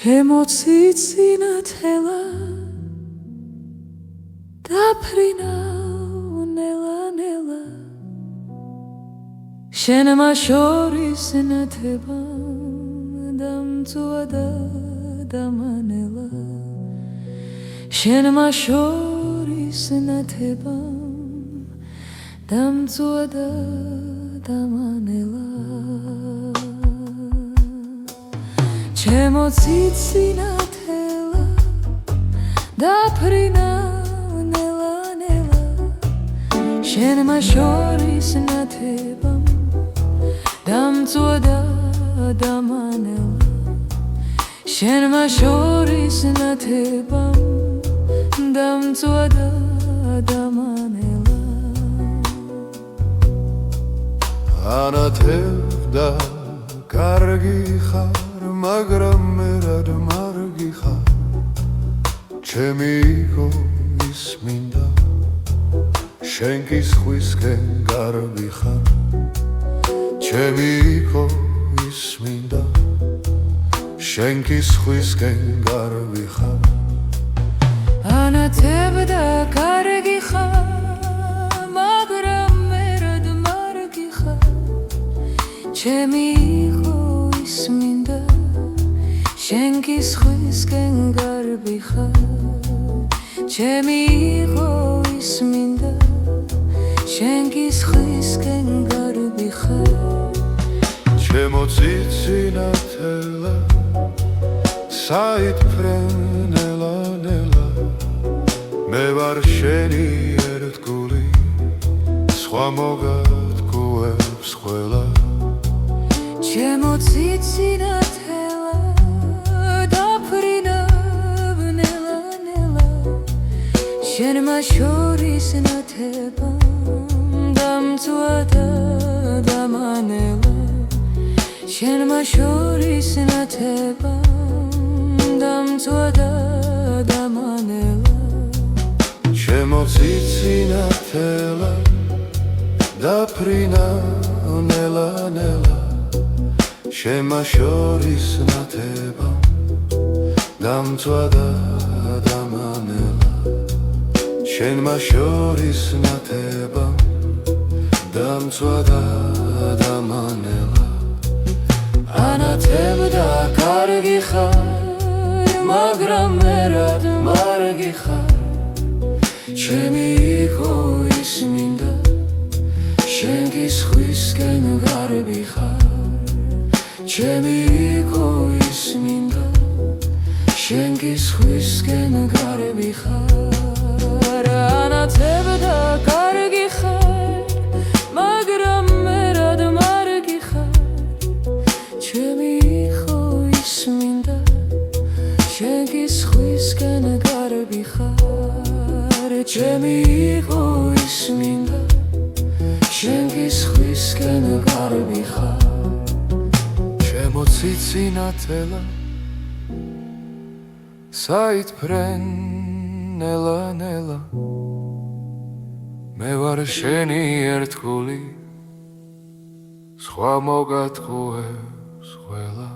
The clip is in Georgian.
ჩემო ციცინა თელა დაფრინა ნელა ნელა შენმა შორის ნათება დამწვადა დამანელა შენმა შორის ნათება დამწვადა დამანელა ჩემო ციცინა თელა დაფრინა ნელა ნელა შენმა შორის ნათება დამწვადა დამანელა შენმა შორის ნათება დამწვადა დამანელა ანათებდა კარგი ხარ მაგრამ მერად მარგი ხარ ჩემი იყო ის მინდა შენ კი სხვისკენ გარბი ხარ ჩემი იყო ის მინდა შენ კი სხვისკენ გარბი ხარ ანათებდა კარგი ხარ მაგრამ მერად მარგი ხარ ჩემი იყო ის მინდა შენ კი სხვისკენ გარბი ხარ ჩემი იყო ის მინდა შენ კი სხვისკენ გარბი ხარ ჩემო ციცინა თელა საითფრე ნელა ნელა მე ვარ შენი ერთგული სხვა მოგატკუებს ყველა ჩემო ციცინა თელა დაფრინა ნელა ნელა შენმა შორის ნათება დამწვადა დამანელა შენმა შორის ნათება დამწვადა დამანელა ჩემო ციცინა თელა დაფრინა ნელა ნელა შენმა შორის ნათება დამწვადა დამანელა შენმა შორის ნათება დამწვადა დამანელა ანათებდა კარგი ხარ მაგრამ მერად მარგი ხარ ჩემი იყო ის მინდა შენ კი სხვისკენ გარბი ხარ ჩემი იყო ის მინდა შენ კი სხვისკენ გარბი ხარ ანათებდა კარგი ხარ მაგრამ მერად მარგი ხარ ჩემი იყო ის მინდა შენ კი სხვისკენ გარბი ხარ ჩემი იყო ის მინდა შენ კი სხვისკენ გარბი ხარ ჩემო ციცინა თელა საითფრე ნელა ნელა მე ვარ შენი ერთგული სხვა მოგატყუებს ყველა